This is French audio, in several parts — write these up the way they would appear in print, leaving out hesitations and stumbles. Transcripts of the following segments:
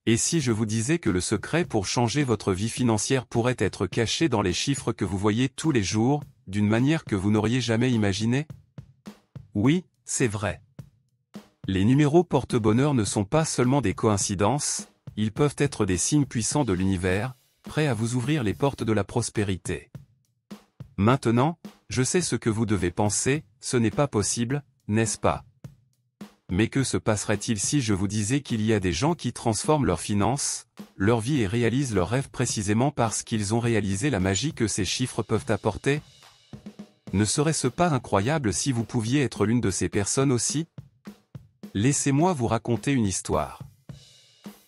Et si je vous disais que le secret pour changer votre vie financière pourrait être caché dans les chiffres que vous voyez tous les jours, d'une manière que vous n'auriez jamais imaginée? Oui, c'est vrai. Les numéros porte-bonheur ne sont pas seulement des coïncidences, ils peuvent être des signes puissants de l'univers, prêts à vous ouvrir les portes de la prospérité. Maintenant, je sais ce que vous devez penser, ce n'est pas possible, n'est-ce pas? Mais que se passerait-il si je vous disais qu'il y a des gens qui transforment leurs finances, leur vie et réalisent leurs rêves précisément parce qu'ils ont réalisé la magie que ces chiffres peuvent apporter? Ne serait-ce pas incroyable si vous pouviez être l'une de ces personnes aussi? Laissez-moi vous raconter une histoire.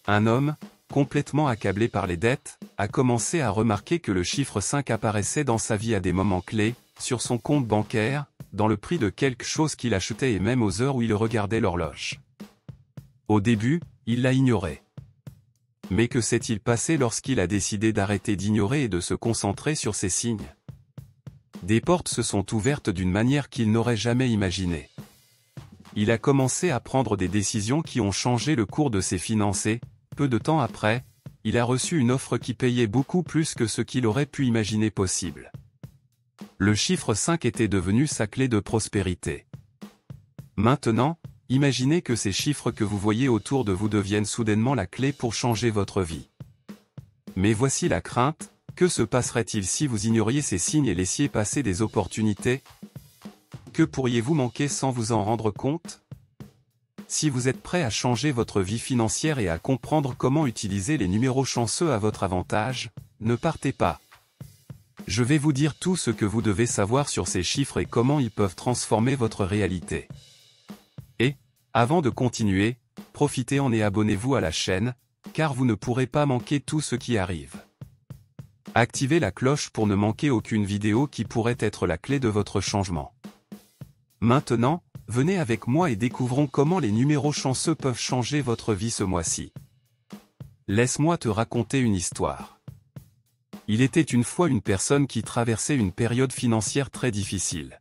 Un homme, complètement accablé par les dettes, a commencé à remarquer que le chiffre 5 apparaissait dans sa vie à des moments clés, sur son compte bancaire, dans le prix de quelque chose qu'il achetait et même aux heures où il regardait l'horloge. Au début, il l'a ignoré. Mais que s'est-il passé lorsqu'il a décidé d'arrêter d'ignorer et de se concentrer sur ces signes? Des portes se sont ouvertes d'une manière qu'il n'aurait jamais imaginée. Il a commencé à prendre des décisions qui ont changé le cours de ses finances et, peu de temps après, il a reçu une offre qui payait beaucoup plus que ce qu'il aurait pu imaginer possible. Le chiffre 5 était devenu sa clé de prospérité. Maintenant, imaginez que ces chiffres que vous voyez autour de vous deviennent soudainement la clé pour changer votre vie. Mais voici la crainte, que se passerait-il si vous ignoriez ces signes et laissiez passer des opportunités? Que pourriez-vous manquer sans vous en rendre compte? Si vous êtes prêt à changer votre vie financière et à comprendre comment utiliser les numéros chanceux à votre avantage, ne partez pas. Je vais vous dire tout ce que vous devez savoir sur ces chiffres et comment ils peuvent transformer votre réalité. Et, avant de continuer, profitez-en et abonnez-vous à la chaîne, car vous ne pourrez pas manquer tout ce qui arrive. Activez la cloche pour ne manquer aucune vidéo qui pourrait être la clé de votre changement. Maintenant, venez avec moi et découvrons comment les numéros chanceux peuvent changer votre vie ce mois-ci. Laisse-moi te raconter une histoire. Il était une fois une personne qui traversait une période financière très difficile.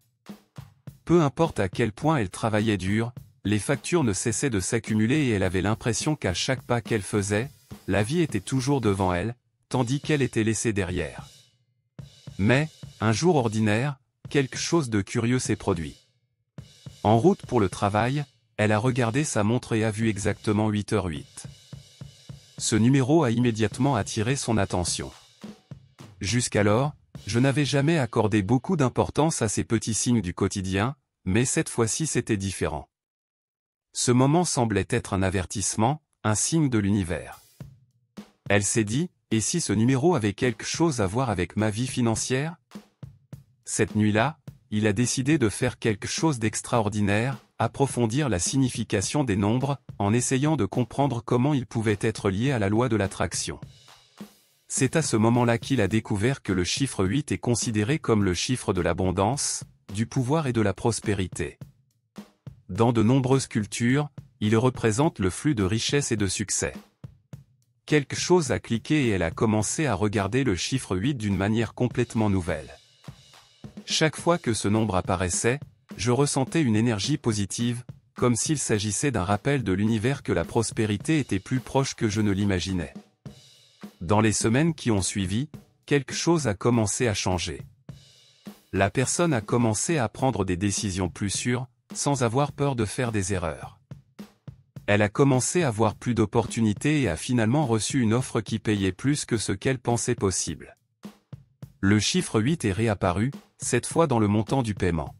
Peu importe à quel point elle travaillait dur, les factures ne cessaient de s'accumuler et elle avait l'impression qu'à chaque pas qu'elle faisait, la vie était toujours devant elle, tandis qu'elle était laissée derrière. Mais, un jour ordinaire, quelque chose de curieux s'est produit. En route pour le travail, elle a regardé sa montre et a vu exactement 8h08. Ce numéro a immédiatement attiré son attention. Jusqu'alors, je n'avais jamais accordé beaucoup d'importance à ces petits signes du quotidien, mais cette fois-ci c'était différent. Ce moment semblait être un avertissement, un signe de l'univers. Elle s'est dit, et si ce numéro avait quelque chose à voir avec ma vie financière? Cette nuit-là, il a décidé de faire quelque chose d'extraordinaire, approfondir la signification des nombres, en essayant de comprendre comment ils pouvaient être liés à la loi de l'attraction. C'est à ce moment-là qu'il a découvert que le chiffre 8 est considéré comme le chiffre de l'abondance, du pouvoir et de la prospérité. Dans de nombreuses cultures, il représente le flux de richesse et de succès. Quelque chose a cliqué et elle a commencé à regarder le chiffre 8 d'une manière complètement nouvelle. Chaque fois que ce nombre apparaissait, je ressentais une énergie positive, comme s'il s'agissait d'un rappel de l'univers que la prospérité était plus proche que je ne l'imaginais. Dans les semaines qui ont suivi, quelque chose a commencé à changer. La personne a commencé à prendre des décisions plus sûres, sans avoir peur de faire des erreurs. Elle a commencé à voir plus d'opportunités et a finalement reçu une offre qui payait plus que ce qu'elle pensait possible. Le chiffre 8 est réapparu, cette fois dans le montant du paiement.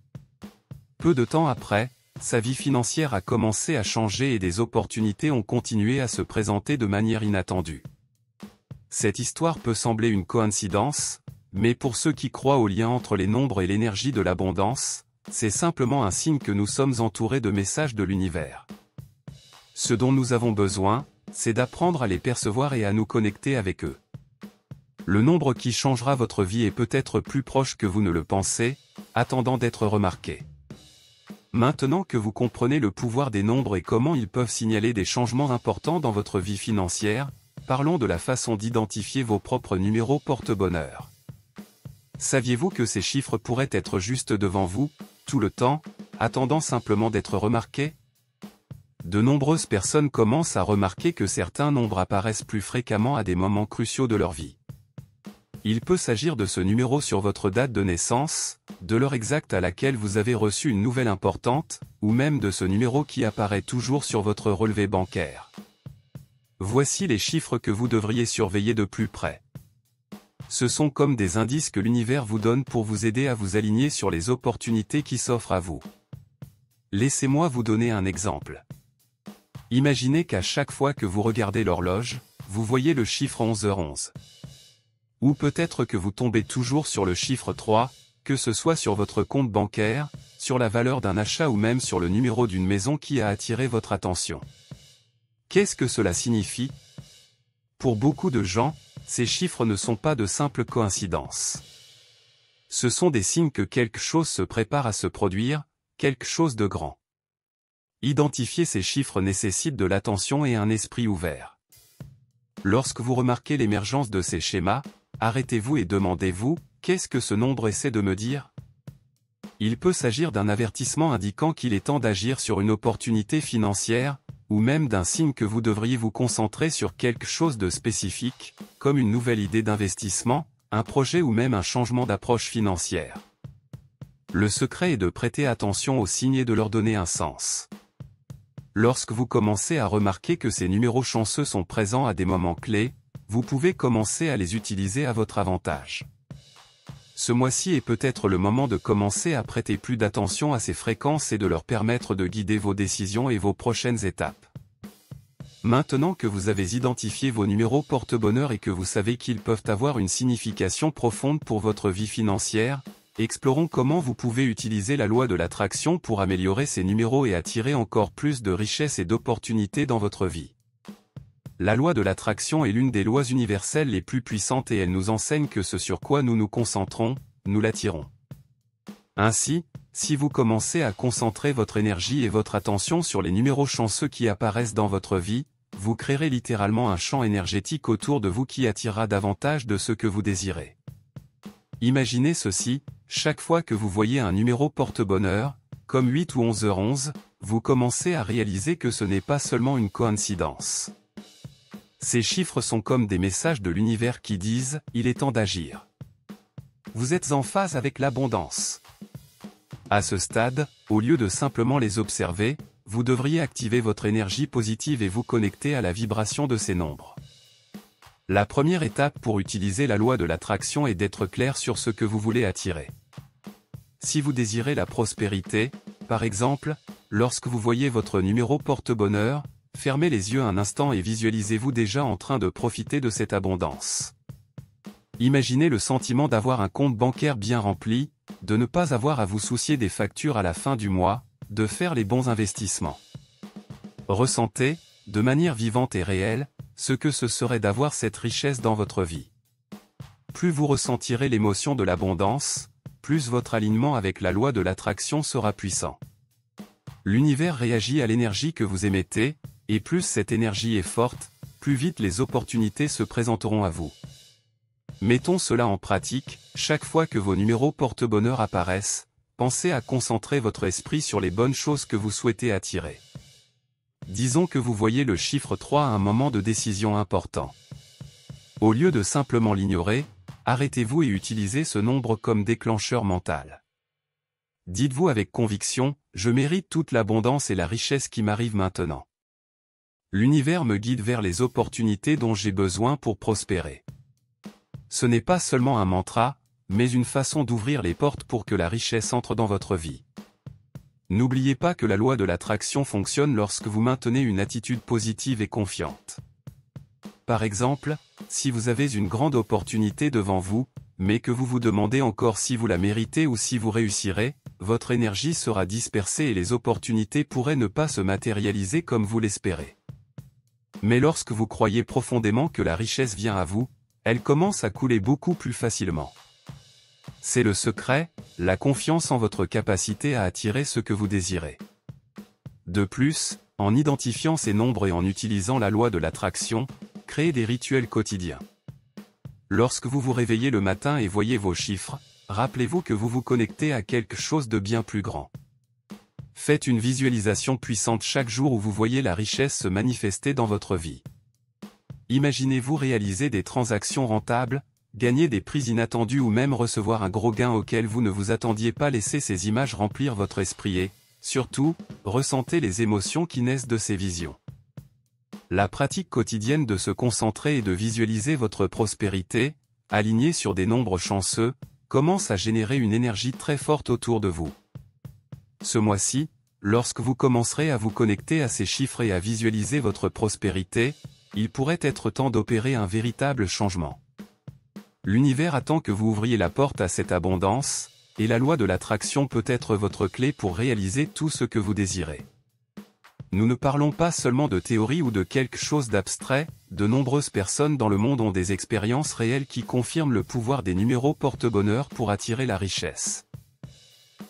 Peu de temps après, sa vie financière a commencé à changer et des opportunités ont continué à se présenter de manière inattendue. Cette histoire peut sembler une coïncidence, mais pour ceux qui croient au lien entre les nombres et l'énergie de l'abondance, c'est simplement un signe que nous sommes entourés de messages de l'univers. Ce dont nous avons besoin, c'est d'apprendre à les percevoir et à nous connecter avec eux. Le nombre qui changera votre vie est peut-être plus proche que vous ne le pensez, attendant d'être remarqué. Maintenant que vous comprenez le pouvoir des nombres et comment ils peuvent signaler des changements importants dans votre vie financière, parlons de la façon d'identifier vos propres numéros porte-bonheur. Saviez-vous que ces chiffres pourraient être juste devant vous, tout le temps, attendant simplement d'être remarqués? De nombreuses personnes commencent à remarquer que certains nombres apparaissent plus fréquemment à des moments cruciaux de leur vie. Il peut s'agir de ce numéro sur votre date de naissance, de l'heure exacte à laquelle vous avez reçu une nouvelle importante, ou même de ce numéro qui apparaît toujours sur votre relevé bancaire. Voici les chiffres que vous devriez surveiller de plus près. Ce sont comme des indices que l'univers vous donne pour vous aider à vous aligner sur les opportunités qui s'offrent à vous. Laissez-moi vous donner un exemple. Imaginez qu'à chaque fois que vous regardez l'horloge, vous voyez le chiffre 11h11. Ou peut-être que vous tombez toujours sur le chiffre 3, que ce soit sur votre compte bancaire, sur la valeur d'un achat ou même sur le numéro d'une maison qui a attiré votre attention. Qu'est-ce que cela signifie? Pour beaucoup de gens, ces chiffres ne sont pas de simples coïncidences. Ce sont des signes que quelque chose se prépare à se produire, quelque chose de grand. Identifier ces chiffres nécessite de l'attention et un esprit ouvert. Lorsque vous remarquez l'émergence de ces schémas, arrêtez-vous et demandez-vous, qu'est-ce que ce nombre essaie de me dire? Il peut s'agir d'un avertissement indiquant qu'il est temps d'agir sur une opportunité financière, ou même d'un signe que vous devriez vous concentrer sur quelque chose de spécifique, comme une nouvelle idée d'investissement, un projet ou même un changement d'approche financière. Le secret est de prêter attention aux signes et de leur donner un sens. Lorsque vous commencez à remarquer que ces numéros chanceux sont présents à des moments clés, vous pouvez commencer à les utiliser à votre avantage. Ce mois-ci est peut-être le moment de commencer à prêter plus d'attention à ces fréquences et de leur permettre de guider vos décisions et vos prochaines étapes. Maintenant que vous avez identifié vos numéros porte-bonheur et que vous savez qu'ils peuvent avoir une signification profonde pour votre vie financière, explorons comment vous pouvez utiliser la loi de l'attraction pour améliorer ces numéros et attirer encore plus de richesses et d'opportunités dans votre vie. La loi de l'attraction est l'une des lois universelles les plus puissantes et elle nous enseigne que ce sur quoi nous nous concentrons, nous l'attirons. Ainsi, si vous commencez à concentrer votre énergie et votre attention sur les numéros chanceux qui apparaissent dans votre vie, vous créerez littéralement un champ énergétique autour de vous qui attirera davantage de ce que vous désirez. Imaginez ceci, chaque fois que vous voyez un numéro porte-bonheur, comme 8 ou 11h11, vous commencez à réaliser que ce n'est pas seulement une coïncidence. Ces chiffres sont comme des messages de l'univers qui disent « Il est temps d'agir ». Vous êtes en phase avec l'abondance. À ce stade, au lieu de simplement les observer, vous devriez activer votre énergie positive et vous connecter à la vibration de ces nombres. La première étape pour utiliser la loi de l'attraction est d'être clair sur ce que vous voulez attirer. Si vous désirez la prospérité, par exemple, lorsque vous voyez votre numéro porte-bonheur, fermez les yeux un instant et visualisez-vous déjà en train de profiter de cette abondance. Imaginez le sentiment d'avoir un compte bancaire bien rempli, de ne pas avoir à vous soucier des factures à la fin du mois, de faire les bons investissements. Ressentez, de manière vivante et réelle, ce que ce serait d'avoir cette richesse dans votre vie. Plus vous ressentirez l'émotion de l'abondance, plus votre alignement avec la loi de l'attraction sera puissant. L'univers réagit à l'énergie que vous émettez, et plus cette énergie est forte, plus vite les opportunités se présenteront à vous. Mettons cela en pratique, chaque fois que vos numéros porte-bonheur apparaissent, pensez à concentrer votre esprit sur les bonnes choses que vous souhaitez attirer. Disons que vous voyez le chiffre 3 à un moment de décision important. Au lieu de simplement l'ignorer, arrêtez-vous et utilisez ce nombre comme déclencheur mental. Dites-vous avec conviction, je mérite toute l'abondance et la richesse qui m'arrive maintenant. L'univers me guide vers les opportunités dont j'ai besoin pour prospérer. Ce n'est pas seulement un mantra, mais une façon d'ouvrir les portes pour que la richesse entre dans votre vie. N'oubliez pas que la loi de l'attraction fonctionne lorsque vous maintenez une attitude positive et confiante. Par exemple, si vous avez une grande opportunité devant vous, mais que vous vous demandez encore si vous la méritez ou si vous réussirez, votre énergie sera dispersée et les opportunités pourraient ne pas se matérialiser comme vous l'espérez. Mais lorsque vous croyez profondément que la richesse vient à vous, elle commence à couler beaucoup plus facilement. C'est le secret, la confiance en votre capacité à attirer ce que vous désirez. De plus, en identifiant ces nombres et en utilisant la loi de l'attraction, créez des rituels quotidiens. Lorsque vous vous réveillez le matin et voyez vos chiffres, rappelez-vous que vous vous connectez à quelque chose de bien plus grand. Faites une visualisation puissante chaque jour où vous voyez la richesse se manifester dans votre vie. Imaginez-vous réaliser des transactions rentables, gagner des prix inattendus ou même recevoir un gros gain auquel vous ne vous attendiez pas. Laissez ces images remplir votre esprit et, surtout, ressentez les émotions qui naissent de ces visions. La pratique quotidienne de se concentrer et de visualiser votre prospérité, alignée sur des nombres chanceux, commence à générer une énergie très forte autour de vous. Ce mois-ci, lorsque vous commencerez à vous connecter à ces chiffres et à visualiser votre prospérité, il pourrait être temps d'opérer un véritable changement. L'univers attend que vous ouvriez la porte à cette abondance, et la loi de l'attraction peut être votre clé pour réaliser tout ce que vous désirez. Nous ne parlons pas seulement de théorie ou de quelque chose d'abstrait, de nombreuses personnes dans le monde ont des expériences réelles qui confirment le pouvoir des numéros porte-bonheur pour attirer la richesse.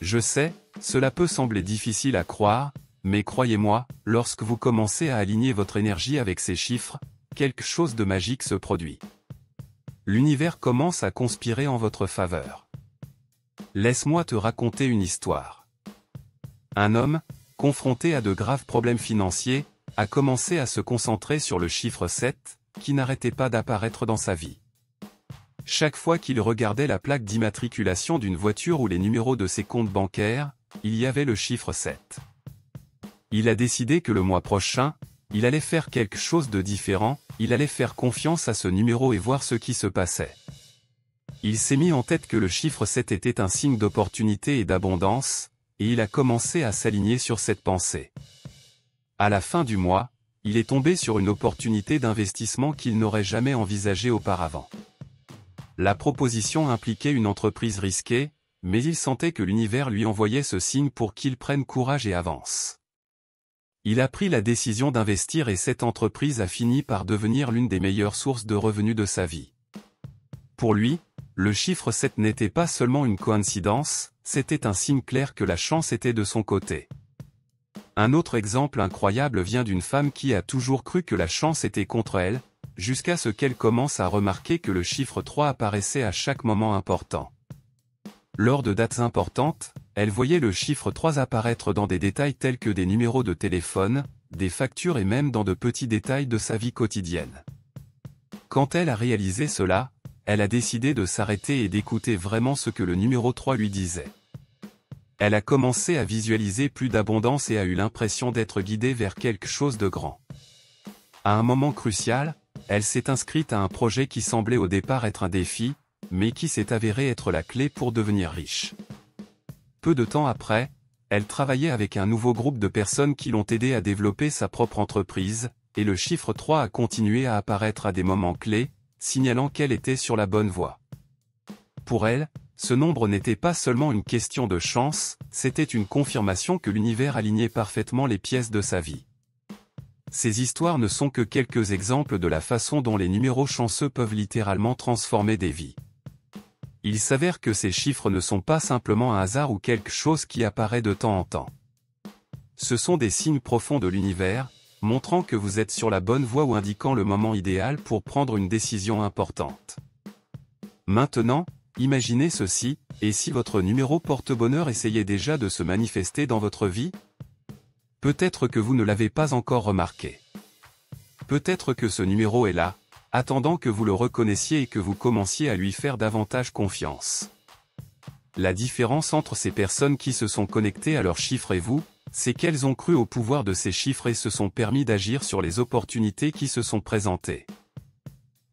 Je sais, cela peut sembler difficile à croire, mais croyez-moi, lorsque vous commencez à aligner votre énergie avec ces chiffres, quelque chose de magique se produit. L'univers commence à conspirer en votre faveur. Laisse-moi te raconter une histoire. Un homme, confronté à de graves problèmes financiers, a commencé à se concentrer sur le chiffre 7, qui n'arrêtait pas d'apparaître dans sa vie. Chaque fois qu'il regardait la plaque d'immatriculation d'une voiture ou les numéros de ses comptes bancaires, il y avait le chiffre 7. Il a décidé que le mois prochain, il allait faire quelque chose de différent, il allait faire confiance à ce numéro et voir ce qui se passait. Il s'est mis en tête que le chiffre 7 était un signe d'opportunité et d'abondance, et il a commencé à s'aligner sur cette pensée. À la fin du mois, il est tombé sur une opportunité d'investissement qu'il n'aurait jamais envisagée auparavant. La proposition impliquait une entreprise risquée, mais il sentait que l'univers lui envoyait ce signe pour qu'il prenne courage et avance. Il a pris la décision d'investir et cette entreprise a fini par devenir l'une des meilleures sources de revenus de sa vie. Pour lui, le chiffre 7 n'était pas seulement une coïncidence, c'était un signe clair que la chance était de son côté. Un autre exemple incroyable vient d'une femme qui a toujours cru que la chance était contre elle, jusqu'à ce qu'elle commence à remarquer que le chiffre 3 apparaissait à chaque moment important. Lors de dates importantes, elle voyait le chiffre 3 apparaître dans des détails tels que des numéros de téléphone, des factures et même dans de petits détails de sa vie quotidienne. Quand elle a réalisé cela, elle a décidé de s'arrêter et d'écouter vraiment ce que le numéro 3 lui disait. Elle a commencé à visualiser plus d'abondance et a eu l'impression d'être guidée vers quelque chose de grand. À un moment crucial, elle s'est inscrite à un projet qui semblait au départ être un défi, mais qui s'est avéré être la clé pour devenir riche. Peu de temps après, elle travaillait avec un nouveau groupe de personnes qui l'ont aidé à développer sa propre entreprise, et le chiffre 3 a continué à apparaître à des moments clés, signalant qu'elle était sur la bonne voie. Pour elle, ce nombre n'était pas seulement une question de chance, c'était une confirmation que l'univers alignait parfaitement les pièces de sa vie. Ces histoires ne sont que quelques exemples de la façon dont les numéros chanceux peuvent littéralement transformer des vies. Il s'avère que ces chiffres ne sont pas simplement un hasard ou quelque chose qui apparaît de temps en temps. Ce sont des signes profonds de l'univers, montrant que vous êtes sur la bonne voie ou indiquant le moment idéal pour prendre une décision importante. Maintenant, imaginez ceci, et si votre numéro porte-bonheur essayait déjà de se manifester dans votre vie ? Peut-être que vous ne l'avez pas encore remarqué. Peut-être que ce numéro est là, attendant que vous le reconnaissiez et que vous commenciez à lui faire davantage confiance. La différence entre ces personnes qui se sont connectées à leurs chiffres et vous, c'est qu'elles ont cru au pouvoir de ces chiffres et se sont permis d'agir sur les opportunités qui se sont présentées.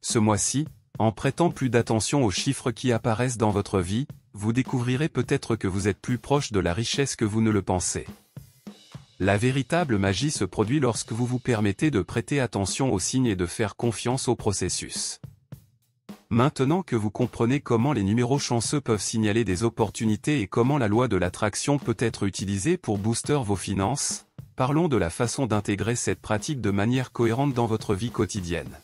Ce mois-ci, en prêtant plus d'attention aux chiffres qui apparaissent dans votre vie, vous découvrirez peut-être que vous êtes plus proche de la richesse que vous ne le pensez. La véritable magie se produit lorsque vous vous permettez de prêter attention aux signes et de faire confiance au processus. Maintenant que vous comprenez comment les numéros chanceux peuvent signaler des opportunités et comment la loi de l'attraction peut être utilisée pour booster vos finances, parlons de la façon d'intégrer cette pratique de manière cohérente dans votre vie quotidienne.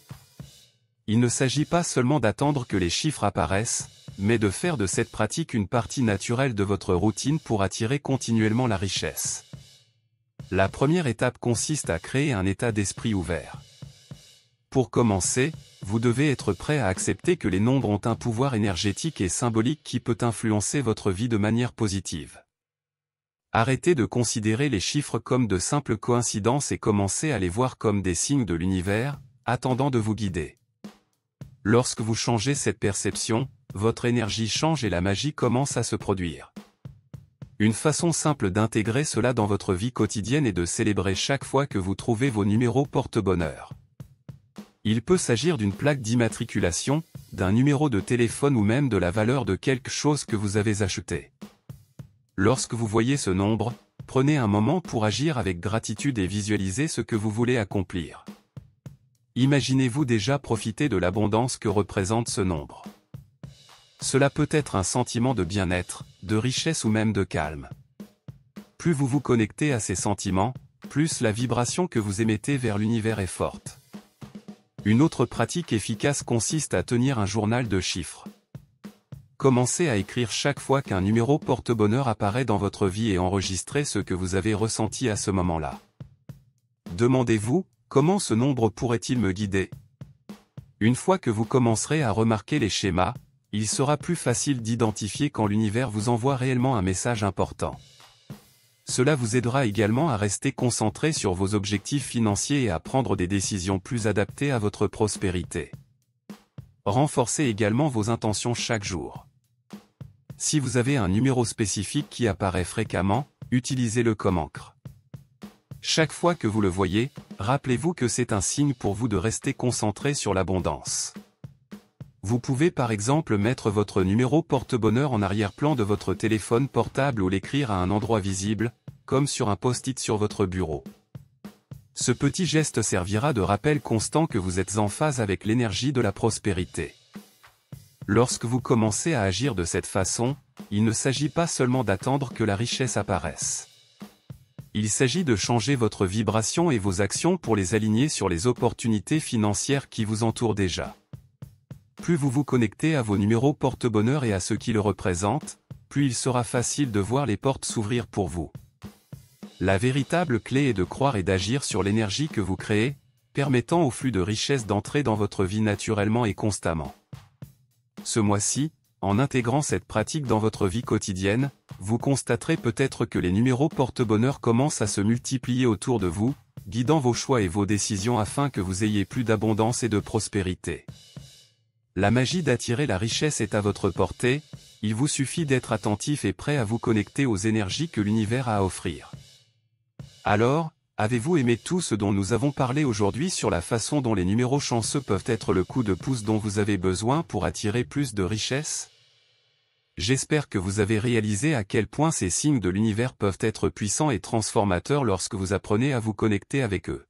Il ne s'agit pas seulement d'attendre que les chiffres apparaissent, mais de faire de cette pratique une partie naturelle de votre routine pour attirer continuellement la richesse. La première étape consiste à créer un état d'esprit ouvert. Pour commencer, vous devez être prêt à accepter que les nombres ont un pouvoir énergétique et symbolique qui peut influencer votre vie de manière positive. Arrêtez de considérer les chiffres comme de simples coïncidences et commencez à les voir comme des signes de l'univers, attendant de vous guider. Lorsque vous changez cette perception, votre énergie change et la magie commence à se produire. Une façon simple d'intégrer cela dans votre vie quotidienne est de célébrer chaque fois que vous trouvez vos numéros porte-bonheur. Il peut s'agir d'une plaque d'immatriculation, d'un numéro de téléphone ou même de la valeur de quelque chose que vous avez acheté. Lorsque vous voyez ce nombre, prenez un moment pour agir avec gratitude et visualisez ce que vous voulez accomplir. Imaginez-vous déjà profiter de l'abondance que représente ce nombre. Cela peut être un sentiment de bien-être, de richesse ou même de calme. Plus vous vous connectez à ces sentiments, plus la vibration que vous émettez vers l'univers est forte. Une autre pratique efficace consiste à tenir un journal de chiffres. Commencez à écrire chaque fois qu'un numéro porte-bonheur apparaît dans votre vie et enregistrez ce que vous avez ressenti à ce moment-là. Demandez-vous, comment ce nombre pourrait-il me guider? Une fois que vous commencerez à remarquer les schémas, il sera plus facile d'identifier quand l'univers vous envoie réellement un message important. Cela vous aidera également à rester concentré sur vos objectifs financiers et à prendre des décisions plus adaptées à votre prospérité. Renforcez également vos intentions chaque jour. Si vous avez un numéro spécifique qui apparaît fréquemment, utilisez-le comme encre. Chaque fois que vous le voyez, rappelez-vous que c'est un signe pour vous de rester concentré sur l'abondance. Vous pouvez par exemple mettre votre numéro porte-bonheur en arrière-plan de votre téléphone portable ou l'écrire à un endroit visible, comme sur un post-it sur votre bureau. Ce petit geste servira de rappel constant que vous êtes en phase avec l'énergie de la prospérité. Lorsque vous commencez à agir de cette façon, il ne s'agit pas seulement d'attendre que la richesse apparaisse. Il s'agit de changer votre vibration et vos actions pour les aligner sur les opportunités financières qui vous entourent déjà. Plus vous vous connectez à vos numéros porte-bonheur et à ce qui le représentent, plus il sera facile de voir les portes s'ouvrir pour vous. La véritable clé est de croire et d'agir sur l'énergie que vous créez, permettant au flux de richesse d'entrer dans votre vie naturellement et constamment. Ce mois-ci, en intégrant cette pratique dans votre vie quotidienne, vous constaterez peut-être que les numéros porte-bonheur commencent à se multiplier autour de vous, guidant vos choix et vos décisions afin que vous ayez plus d'abondance et de prospérité. La magie d'attirer la richesse est à votre portée, il vous suffit d'être attentif et prêt à vous connecter aux énergies que l'univers a à offrir. Alors, avez-vous aimé tout ce dont nous avons parlé aujourd'hui sur la façon dont les numéros chanceux peuvent être le coup de pouce dont vous avez besoin pour attirer plus de richesse? J'espère que vous avez réalisé à quel point ces signes de l'univers peuvent être puissants et transformateurs lorsque vous apprenez à vous connecter avec eux.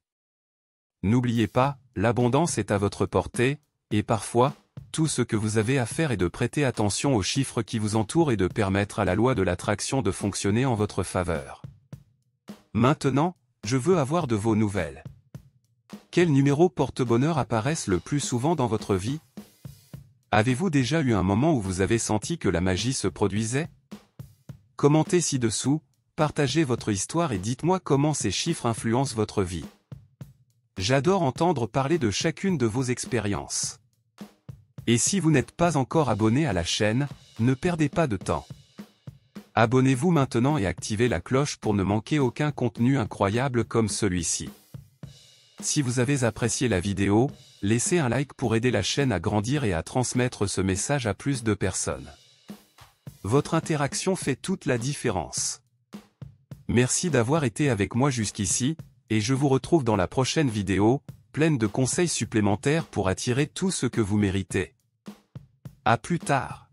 N'oubliez pas, l'abondance est à votre portée, et parfois, tout ce que vous avez à faire est de prêter attention aux chiffres qui vous entourent et de permettre à la loi de l'attraction de fonctionner en votre faveur. Maintenant, je veux avoir de vos nouvelles. Quels numéros porte-bonheur apparaissent le plus souvent dans votre vie? Avez-vous déjà eu un moment où vous avez senti que la magie se produisait? Commentez ci-dessous, partagez votre histoire et dites-moi comment ces chiffres influencent votre vie. J'adore entendre parler de chacune de vos expériences. Et si vous n'êtes pas encore abonné à la chaîne, ne perdez pas de temps. Abonnez-vous maintenant et activez la cloche pour ne manquer aucun contenu incroyable comme celui-ci. Si vous avez apprécié la vidéo, laissez un like pour aider la chaîne à grandir et à transmettre ce message à plus de personnes. Votre interaction fait toute la différence. Merci d'avoir été avec moi jusqu'ici, et je vous retrouve dans la prochaine vidéo, pleine de conseils supplémentaires pour attirer tout ce que vous méritez. À plus tard.